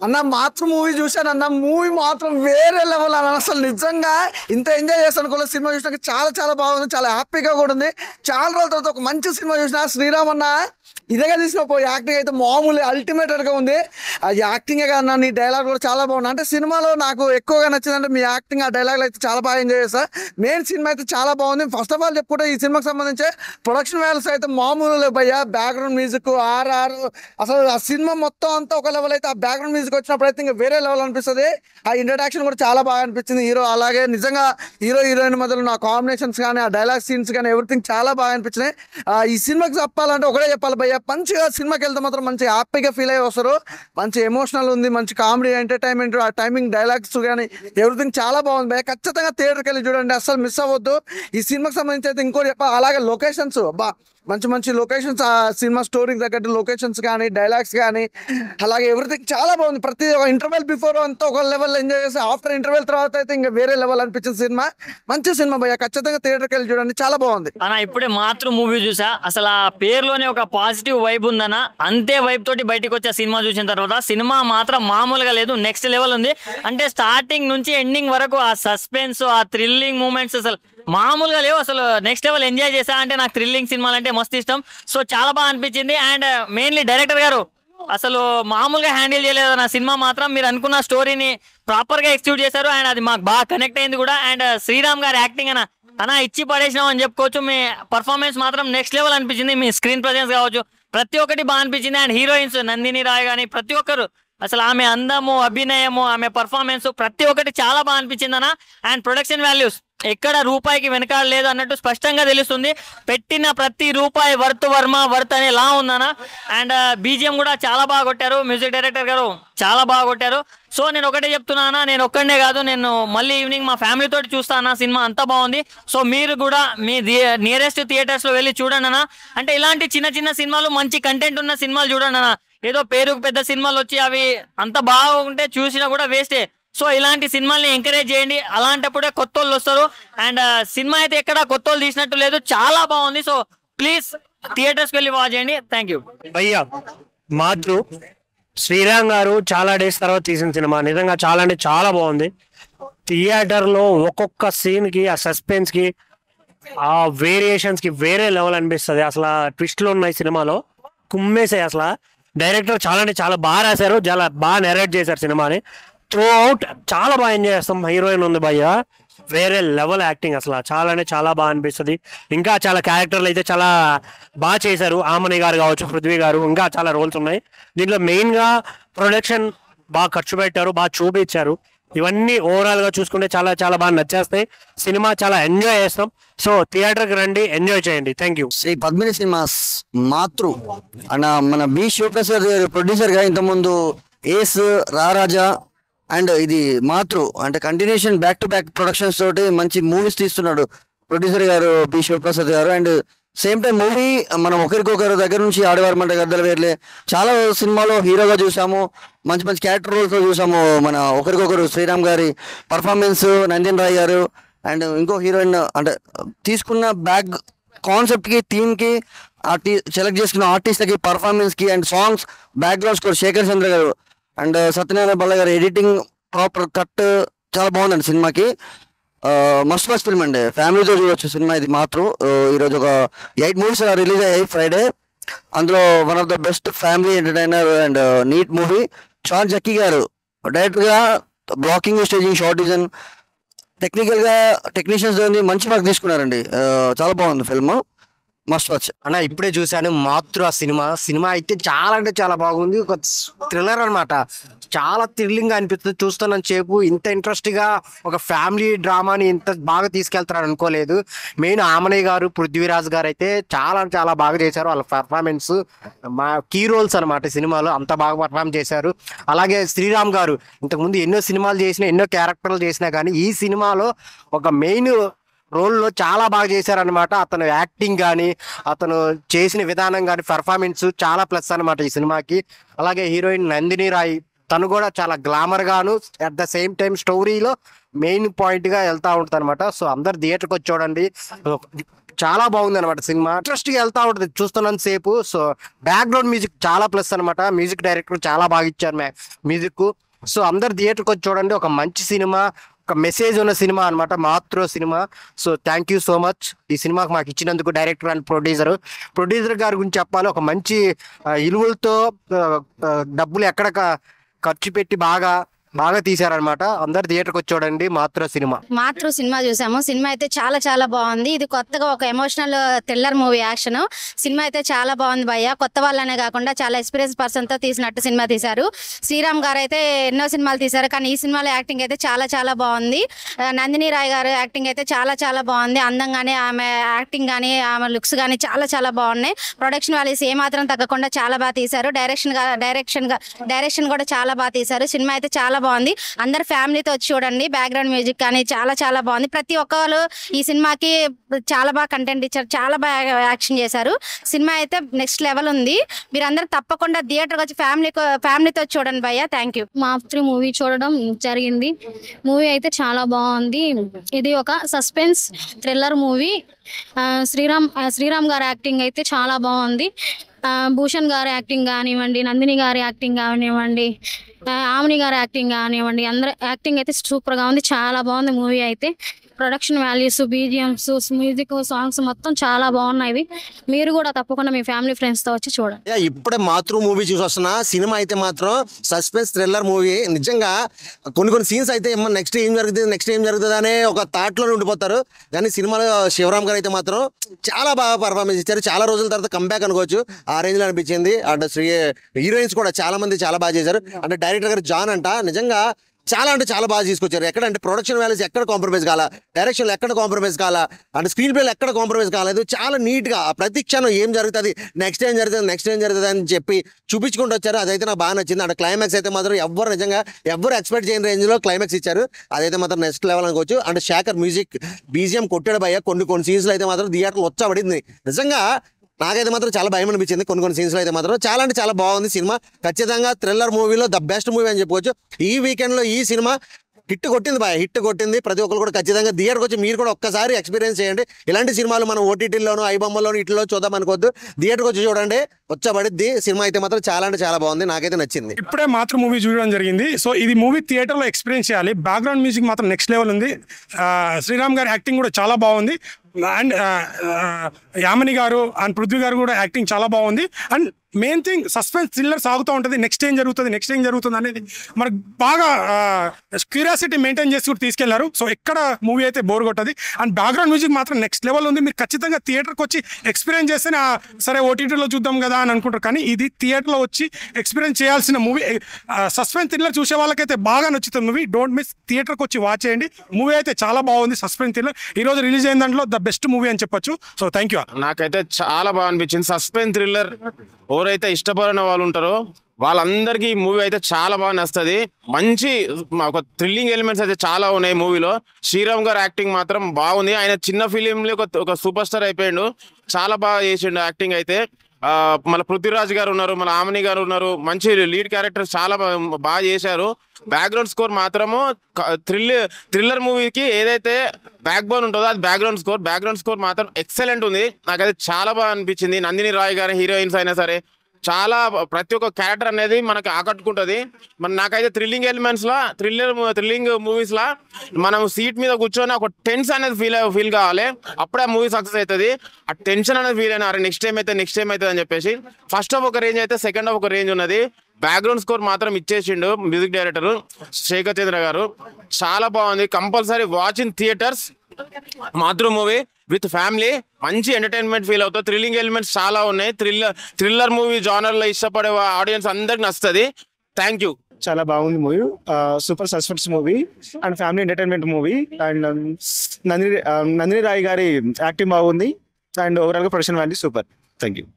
అన్న మాతృ మూవీ చూశాను అన్న. మూవీ మాత్రం వేరే లెవెల్ అన్న. అసలు నిజంగా ఇంత ఎంజాయ్ చేస్తాను కూడా సినిమా చూసినాక. చాలా చాలా బాగుంది, చాలా హ్యాపీగా కూడా ఉంది. చాలా రోజుల తర్వాత ఒక మంచి సినిమా చూసిన శ్రీరామ్ అన్న. ఇదేగా తీసిన యాక్టింగ్ అయితే మామూలు అల్టిమేటెడ్ గా ఉంది. అది యాక్టింగే కాదన్న, నీ డైలాగ్ కూడా చాలా బాగుంది. అంటే సినిమాలో నాకు ఎక్కువగా నచ్చిందంటే మీ యాక్టింగ్, ఆ డైలాగ్ అయితే చాలా బాగా ఎంజాయ్ చేస్తా. మెయిన్ సినిమా అయితే చాలా బాగుంది. ఫస్ట్ ఆఫ్ ఆల్ చెప్పుకుంటే ఈ సినిమాకి సంబంధించి ప్రొడక్షన్ వాల్యూస్ అయితే మామూలు భయ్య. బ్యాక్గ్రౌండ్ మ్యూజిక్ ఆర్ఆర్, అసలు ఆ సినిమా మొత్తం అంతా ఒక లెవెల్ అయితే, ఆ బ్యాక్గ్రౌండ్ మ్యూజిక్ వచ్చినప్పుడు అయితే ఇంకా వేరే లెవెల్ అనిపిస్తుంది. ఆ ఇంట్రడక్షన్ కూడా చాలా బాగా అనిపించింది హీరో. అలాగే నిజంగా హీరో హీరోయిన్ మధ్యలో నా కాంబినేషన్స్ కానీ, ఆ డైలాగ్ సీన్స్ కానీ ఎవ్రీథింగ్ చాలా బాగా అనిపించినాయి. ఈ సినిమాకి చెప్పాలంటే ఒకటే చెప్పాలి భయ్య, మంచిగా సినిమాకి వెళ్తే మాత్రం మంచి హ్యాపీగా ఫీల్ అయ్యి వస్తారు. మంచి ఎమోషనల్ ఉంది, మంచి కామెడీ ఎంటర్టైన్మెంట్, ఆ టైమింగ్ డైలాగ్స్ కానీ ఎవ్రీథింగ్ చాలా బాగుంది భయ్య. ఖచ్చితంగా థియేటర్కి వెళ్ళి చూడండి, అసలు మిస్ అవ్వద్దు. ఈ సినిమాకి సంబంధించి అయితే ఇంకోటి చెప్పాలి, అలాగే లొకేషన్స్ బా మంచి మంచి లొకేషన్స్, ఆ సినిమా స్టోరీకి తగ్గట్టు లొకేషన్స్ కానీ డైలాగ్స్ కానీ అలాగే ఎవ్రీథింగ్ చాలా బాగుంది. ప్రతి ఒక ఇంటర్వెల్ బిఫోర్ అంతా ఒక లెవెల్ ఎంజాయ్ చేసి, ఆఫ్టర్ ఇంటర్వెల్ తర్వాత అయితే ఇంకా వేరే లెవెల్ అనిపించింది సినిమా. మంచి సినిమా భయ్య, ఖచ్చితంగా థియేటర్కి వెళ్ళి చూడండి, చాలా బాగుంది అన్న. ఇప్పుడే మాతృ మూవీ చూసా, అసలు ఆ పేరులోనే ఒక పాజిటివ్ వైబ్ ఉందన్న. అంతే వైబ్ తోటి బయటకు వచ్చే సినిమా చూసిన తర్వాత సినిమా మాత్రం మామూలుగా లేదు, నెక్స్ట్ లెవెల్ ఉంది. అంటే స్టార్టింగ్ నుంచి ఎండింగ్ వరకు ఆ సస్పెన్స్, ఆ థ్రిల్లింగ్ మూమెంట్స్ అసలు మామూలుగా లేవు. అసలు నెక్స్ట్ లెవెల్ ఎంజాయ్ చేసా. అంటే నాకు థ్రిల్లింగ్ సినిమాలు అంటే మస్తు ఇష్టం. సో చాలా బాగా అనిపించింది. అండ్ మెయిన్లీ డైరెక్టర్ గారు అసలు మామూలుగా హ్యాండిల్ చేయలేదు నా సినిమా మాత్రం. మీరు అనుకున్న స్టోరీని ప్రాపర్ గా ఎక్స్క్యూట్ చేశారు, అండ్ అది మాకు బాగా కనెక్ట్ అయింది కూడా. అండ్ శ్రీరామ్ గారి యాక్టింగ్ అన్న ఇచ్చి పడేసినాం అని చెప్పుకోవచ్చు. మీ పర్ఫార్మెన్స్ మాత్రం నెక్స్ట్ లెవెల్ అనిపించింది. మీ స్క్రీన్ ప్రెజెన్స్ కావచ్చు, ప్రతి ఒక్కటి బాగా అనిపించింది. అండ్ హీరోయిన్స్ నందిని రాయ్ కానీ ప్రతి ఒక్కరు అసలు ఆమె అందము, అభినయము, ఆమె పర్ఫార్మెన్స్ ప్రతి ఒక్కటి చాలా బాగా అనిపించింది అన్న. అండ్ ప్రొడక్షన్ వాల్యూస్ ఎక్కడ రూపాయికి వెనకాల లేదు అన్నట్టు స్పష్టంగా తెలుస్తుంది. పెట్టిన ప్రతి రూపాయి వర్త్ వర్మ వర్త్ అనే లా ఉందన్న. అండ్ బీజిఎం కూడా చాలా బాగా కొట్టారు, మ్యూజిక్ డైరెక్టర్ గారు చాలా బాగా కొట్టారు. సో నేను ఒకటే చెప్తున్నానా, నేను ఒక్కడే కాదు, నేను మళ్ళీ ఈవినింగ్ మా ఫ్యామిలీ తోటి చూస్తాను. సినిమా అంతా బాగుంది. సో మీరు కూడా మీ నియరెస్ట్ థియేటర్స్ లో వెళ్ళి చూడండి అన్న. అంటే ఇలాంటి చిన్న చిన్న సినిమాలు, మంచి కంటెంట్ ఉన్న సినిమాలు చూడండి అన్న. ఏదో పేరుకు పెద్ద సినిమాలు వచ్చి అవి అంత బాగుంటే చూసినా కూడా వేస్టే. సో ఇలాంటి సినిమాల్ని ఎంకరేజ్ చేయండి, అలాంటప్పుడే కొత్త వాళ్ళు వస్తారు. అండ్ సినిమా అయితే ఎక్కడ కొత్త వాళ్ళు తీసినట్టు లేదు, చాలా బాగుంది. సో ప్లీజ్ థియేటర్స్కి వెళ్ళి వాచ్ చేయండి. థ్యాంక్ యూ భయ్యా. మాతృ శ్రీరామ్ గారు చాలా డేస్ తర్వాత తీసిన సినిమా, నిజంగా చాలా అంటే చాలా బాగుంది. థియేటర్ లో ఒక్కొక్క సీన్ కి, ఆ సస్పెన్స్ కి, ఆ వేరియేషన్స్ కి వేరే లెవెల్ అనిపిస్తుంది. అసలు ట్విస్ట్లు ఉన్నాయి సినిమాలో, కుమ్మేసాయి. అసలు డైరెక్టర్ చాలా అంటే చాలా బాగా రాశారు, చాలా బాగా నెరేట్ చేశారు సినిమాని. త్రూ అవుట్ చాలా బాగా ఎంజాయ్ చేస్తాం. హీరోయిన్ ఉంది భయ్య, వేరే లెవెల్ యాక్టింగ్, అసలు చాలా అంటే చాలా బాగా అనిపిస్తుంది. ఇంకా చాలా క్యారెక్టర్లు అయితే చాలా బాగా చేశారు. ఆమని గారు కావచ్చు, పృథ్వీ గారు, ఇంకా చాలా రోల్స్ ఉన్నాయి దీంట్లో. మెయిన్ గా ప్రొడక్షన్ బాగా ఖర్చు పెట్టారు, బాగా చూపించారు. ఇవన్నీ ఓవరాల్ గా చూసుకుంటే చాలా చాలా బాగా నచ్చేస్తాయి. సినిమా చాలా ఎంజాయ్ చేస్తాం. సో థియేటర్కి రండి, ఎంజాయ్ చేయండి. Thank you. Shri Padmini cinemas Matru అన్న, మన బి శివప్రసాద్ గారు ప్రొడ్యూసర్ గా ఇంతకుముందు ఏస్, రారాజా అండ్ ఇది మాతృ అంటే continuation back to back productions తోటి మంచి మూవీస్ తీస్తున్నాడు ప్రొడ్యూసర్ గారు బి శివప్రసాద్ గారు. అండ్ సేమ్ టైం మూవీ మనం ఒకరికొకరు దగ్గర నుంచి ఆడవారు మంట గద్దలు వేర్లే చాలా సినిమాలో హీరోగా చూసాము, మంచి మంచి క్యారెక్టర్ రోల్స్ చూసాము. మన ఒకరికొకరు శ్రీరామ్ గారి పర్ఫార్మెన్స్, నందిన్ రాయ్ గారు అండ్ ఇంకో హీరోయిన్, అంటే తీసుకున్న బ్యాక్ కాన్సెప్ట్ కి, థీమ్ కి, సెలెక్ట్ చేసుకున్న ఆర్టిస్ట్లకి, పర్ఫార్మెన్స్ కి and songs, background score Shekhar Chandra గారు అండ్ సత్యనారాయణ బల్ల గారు ఎడిటింగ్, ప్రాపర్ కట్ చాలా బాగుందండి సినిమాకి. మస్ట్ మస్ట్ ఫిల్మ్ అండి, ఫ్యామిలీతో చూడొచ్చు సినిమా ఇది మాత్రం. ఈరోజు ఒక 8 మూవీస్ రిలీజ్ అయ్యాయి ఫ్రైడే. అందులో one of the best family entertainer and neat movie. Shan Jakki గారు డైరెక్టర్ గా blocking, staging, shot design, technical గా టెక్నీషియన్స్ మంచి మార్క్ తీసుకున్నారండి. చాలా బాగుంది ఫిల్మ్, మస్ట్ వాచ్ అన్న. ఇప్పుడే చూశాను మాతృ ఆ సినిమా అయితే చాలా అంటే చాలా బాగుంది. ఒక థ్రిల్లర్ అనమాట, చాలా థ్రిల్లింగ్ అనిపిస్తుంది చూస్తున్న సేపు. ఇంత ఇంట్రెస్ట్ గా ఒక ఫ్యామిలీ డ్రామాని ఇంత బాగా తీసుకెళ్తారని అనుకోలేదు. మెయిన్ ఆమనయ్య గారు, పృథ్వీరాజ్ గారు అయితే చాలా చాలా బాగా చేశారు. వాళ్ళ పర్ఫార్మెన్స్ మా కీ రోల్స్ అనమాట సినిమాలో, అంత బాగా పర్ఫార్మ్ చేశారు. అలాగే శ్రీరామ్ గారు ఇంతకుముందు ఎన్నో సినిమాలు చేసినా, ఎన్నో క్యారెక్టర్లు చేసినా కానీ ఈ సినిమాలో ఒక మెయిన్ రోల్లో చాలా బాగా చేశారనమాట. అతను యాక్టింగ్ కానీ, అతను చేసిన విధానం కానీ, పర్ఫార్మెన్స్ చాలా ప్లస్ అనమాట ఈ సినిమాకి. అలాగే హీరోయిన్ నందిని రాయ్, తను కూడా చాలా గ్లామర్ గాను అట్ ద సేమ్ టైం స్టోరీలో మెయిన్ పాయింట్ గా వెళ్తా ఉంటుంది అనమాట. సో అందరు థియేటర్కి వచ్చి చూడండి. చాలా బాగుంది అనమాట సినిమా. ఇంట్రెస్ట్ గా వెళ్తా ఉంటుంది చూస్తున్నంత సేపు. సో బ్యాక్గ్రౌండ్ మ్యూజిక్ చాలా ప్లస్ అనమాట. మ్యూజిక్ డైరెక్టర్ చాలా బాగా ఇచ్చారు మ్యూజిక్. సో అందరు థియేటర్కి వచ్చి చూడండి. ఒక మంచి సినిమా, ఒక మెసేజ్ ఉన్న సినిమా అనమాట మాతృ cinema. So thank you so much ఈ సినిమాకి మాకు ఇచ్చినందుకు డైరెక్టర్ అండ్ ప్రొడ్యూసర్ గారి గురించి చెప్పాలి. ఒక మంచి ఇలువలతో డబ్బులు ఎక్కడ ఖర్చు పెట్టి బాగా తీశారనమాట. అందరు థియేటర్కి వచ్చి చూడండి మాతృ సినిమా చూసాము. సినిమా అయితే చాలా చాలా బాగుంది. ఇది కొత్తగా ఒక emotional thriller movie action cinema అయితే చాలా బాగుంది భయ్య. కొత్త వాళ్ళనే కాకుండా చాలా ఎక్స్పీరియన్స్ పర్సన్ తో తీసినట్టు సినిమా తీశారు. శ్రీరామ్ గారు అయితే ఎన్నో సినిమాలు తీశారు, కానీ ఈ సినిమాలో యాక్టింగ్ అయితే చాలా చాలా బాగుంది. నందిని రాయ్ గారు యాక్టింగ్ అయితే చాలా చాలా బాగుంది. అందంగానే ఆమె యాక్టింగ్ కానీ ఆమె లుక్స్ కానీ చాలా చాలా బాగున్నాయి. ప్రొడక్షన్ వాల్యూస్ ఏమాత్రం తగ్గకుండా చాలా బాగా తీశారు. డైరెక్షన్ కూడా చాలా బాగా తీశారు. సినిమా అయితే చాలా బాగుంది. అందరు ఫ్యామిలీతో వచ్చి చూడండి. బ్యాక్గ్రౌండ్ మ్యూజిక్ కానీ చాలా చాలా బాగుంది. ప్రతి ఒక్కరు ఈ సినిమాకి చాలా బాగా కంటెంట్ ఇచ్చారు, చాలా బాగా యాక్షన్ చేశారు. సినిమా అయితే నెక్స్ట్ లెవెల్ ఉంది. మీరందరూ తప్పకుండా థియేటర్కి వచ్చి ఫ్యామిలీతో చూడండి భయ్య. Thank you. మాతృ మూవీ చూడడం జరిగింది. మూవీ అయితే చాలా బాగుంది. ఇది ఒక సస్పెన్స్ థ్రిల్లర్ మూవీ. శ్రీరామ్ గారి యాక్టింగ్ అయితే చాలా బాగుంది. భూషణ్ గారి యాక్టింగ్ కానివ్వండి, నందిని గారి యాక్టింగ్ కానివ్వండి, ఆమెని గారి యాక్టింగ్ కానివ్వండి, అందరూ యాక్టింగ్ అయితే సూపర్గా ఉంది. చాలా బాగుంది మూవీ అయితే. Production values, BGMs, music, songs మొత్తం చాలా బాగున్నాయి. మీరు కూడా తప్పకుండా మీ ఫ్యామిలీ ఫ్రెండ్స్తో వచ్చి చూడండి. ఇప్పుడే మాతృ మూవీ చూసి వస్తున్నా. సినిమా అయితే మాత్రం సస్పెన్స్ థ్రిల్లర్ మూవీ. నిజంగా కొన్ని సీన్స్ అయితే నెక్స్ట్ ఏం జరుగుతుంది అనే ఒక థాట్లో ఉండిపోతారు. కానీ సినిమాలో శివరామ్ గారు అయితే మాత్రం చాలా బాగా పర్ఫార్మెన్స్ ఇచ్చారు. చాలా రోజుల తర్వాత కంబ్యాక్ అనుకోవచ్చు, ఆ రేంజ్ లో అనిపించింది. అంటే హీరోయిన్స్ కూడా చాలా మంది చాలా బాగా చేశారు. అంటే డైరెక్టర్ గారు జాన్ అంట నిజంగా చాలా అంటే చాలా బాగా తీసుకొచ్చారు. ఎక్కడంటే ప్రొడక్షన్ వాల్యూస్ ఎక్కడ కాంప్రమైజ్ కాలా, డైరెక్షన్లో ఎక్కడ కాంప్రమైజ్ కాలా, అంటే స్క్రీన్ ప్లేలో ఎక్కడ కాంప్రమైజ్ కాలేదు. చాలా నీట్గా ప్రతి క్షణం ఏం జరుగుతుంది, నెక్స్ట్ ఏం జరుగుతుంది అని చెప్పి చూపించుకుంటూ వచ్చారు. అదైతే నాకు బాగా నచ్చింది. అంటే క్లైమాక్స్ అయితే మాత్రం ఎవ్వరు ఎక్స్పెక్ట్ చేయని రేంజ్లో క్లైమాక్స్ ఇచ్చారు. అదైతే మాత్రం నెక్స్ట్ లెవెల్ అనుకోవచ్చు. అంటే శేఖర్ మ్యూజిక్ బీజిఎం కొట్టాడు భయ్య. కొన్ని సీన్స్లో అయితే మాత్రం థియేటర్లో వచ్చబడింది. నిజంగా నాకైతే మాత్రం చాలా భయం అనిపించింది. కొన్ని సీన్స్లో అయితే మాత్రం చాలా అంటే చాలా బాగుంది సినిమా. ఖచ్చితంగా థ్రిల్లర్ మూవీలో ద బెస్ట్ మూవీ అని చెప్పుకోవచ్చు. ఈ వీకెండ్లో ఈ సినిమా హిట్ కొట్టింది. ప్రతి ఒక్కరు కూడా ఖచ్చితంగా థియేటర్కి వచ్చి మీరు కూడా ఒక్కసారి ఎక్స్పీరియన్స్ చేయండి. ఇలాంటి సినిమాలు మనం ఓటీటీలోను, ఐబొమ్మలోను ఇట్లో చూద్దాం అనుకోవద్దు. థియేటర్కి వచ్చి చూడండి, వచ్చబడిద్ది. సినిమా అయితే మాత్రం చాలా అంటే చాలా బాగుంది, నాకైతే నచ్చింది. ఇప్పుడే మాత్రం మూవీ చూడడం జరిగింది. సో ఇది మూవీ థియేటర్లో ఎక్స్పీరియన్స్ చేయాలి. బ్యాక్గ్రౌండ్ మ్యూజిక్ మాత్రం నెక్స్ట్ లెవెల్ ఉంది. శ్రీరామ్ గారి యాక్టింగ్ కూడా చాలా బాగుంది. అండ్ యామిని గారు అండ్ పృథ్వీ గారు కూడా యాక్టింగ్ చాలా బాగుంది. And main thing suspense thriller సాగుతూ ఉంటుంది. నెక్స్ట్ ఏం జరుగుతుంది అనేది మనకు బాగా క్యూరియాసిటీ మెయింటైన్ చేసి కూడా తీసుకెళ్లారు. సో ఎక్కడ మూవీ అయితే బోర్ కొట్టది. అండ్ బ్యాక్గ్రౌండ్ మ్యూజిక్ మాత్రం నెక్స్ట్ లెవెల్ ఉంది. మీరు ఖచ్చితంగా థియేటర్కి వచ్చి ఎక్స్పీరియన్స్ చేస్తేనే సరే ఓటీటీలో చూద్దాం కదా అని అనుకుంటారు. కానీ ఇది థియేటర్లో వచ్చి ఎక్స్పీరియన్స్ చేయాల్సిన మూవీ. సస్పెన్స్ థ్రిల్లర్ చూసే వాళ్ళకైతే బాగా నచ్చుతుంది మూవీ. డోంట్ మిస్, థియేటర్కి వచ్చి వాచ్ చేయండి. మూవీ అయితే చాలా బాగుంది. సస్పెన్స్ థ్రిల్లర్ ఈ రోజు రిలీజ్ అయిన దాంట్లో ద బెస్ట్ మూవీ అని చెప్పొచ్చు. So thank you. నాకైతే చాలా బాగా అనిపించింది. సస్పెన్స్ థ్రిల్లర్ ఎవరైతే ఇష్టపడిన వాళ్ళు ఉంటారో వాళ్ళందరికీ ఈ మూవీ అయితే చాలా బాగా నచ్చుతుంది. మంచి ఒక థ్రిల్లింగ్ ఎలిమెంట్స్ అయితే చాలా ఉన్నాయి మూవీలో. శ్రీరామ్ గారు యాక్టింగ్ మాత్రం బాగుంది. ఆయన చిన్న ఫిలింలో ఒక సూపర్ స్టార్ అయిపోయాడు. చాలా బాగా చేసిండు యాక్టింగ్ అయితే. మన పృథ్వీరాజ్ గారు ఉన్నారు, మన ఆమెని గారు ఉన్నారు. మంచి లీడ్ క్యారెక్టర్స్ చాలా బాగా చేశారు. బ్యాక్గ్రౌండ్ స్కోర్ మాత్రము థ్రిల్లర్ మూవీకి ఏదైతే బ్యాక్ బోన్ ఉంటుందో అది బ్యాక్గ్రౌండ్ స్కోర్ మాత్రం ఎక్సలెంట్ ఉంది. నాకైతే చాలా బాగా అనిపించింది. నందిని రాయ్ గారు హీరోయిన్స్ అయినా సరే చాలా ప్రతి ఒక్క క్యారెక్టర్ అనేది మనకు ఆకట్టుకుంటుంది. నాకైతే థ్రిల్లింగ్ ఎలిమెంట్స్ లా థ్రిల్లింగ్ మూవీస్ లా మనం సీట్ మీద కూర్చొని ఒక టెన్షన్ అనేది ఫీల్ కావాలి. అప్పుడే ఆ మూవీ సక్సెస్ అవుతుంది. ఆ టెన్షన్ అనేది ఫీల్ అయినా నెక్స్ట్ టైం అవుతుంది అని చెప్పేసి. ఫస్ట్ హాఫ్ ఒక రేంజ్ అయితే సెకండ్ హాఫ్ ఒక రేంజ్ ఉన్నది. బ్యాక్గ్రౌండ్ స్కోర్ మాత్రం ఇచ్చేసిండు మ్యూజిక్ డైరెక్టర్ శేఖర్ చంద్ర గారు. చాలా బాగుంది. Compulsory watch in theatres Matru movie with family. మంచి ఎంటర్టైన్మెంట్ ఫీల్ అవుతుంది. థ్రిల్లింగ్ ఎలిమెంట్స్ చాలా ఉన్నాయి. థ్రిల్లర్ మూవీ జానర్లో ఇష్టపడే ఆడియన్స్ అందరికి నచ్చుతుంది. Thank you. చాలా బాగుంది movie. Super suspense movie and family entertainment movie. And Nandini Roy గారి యాక్టింగ్ బాగుంది. అండ్ ఓవరాల్ గా production value super. Thank you.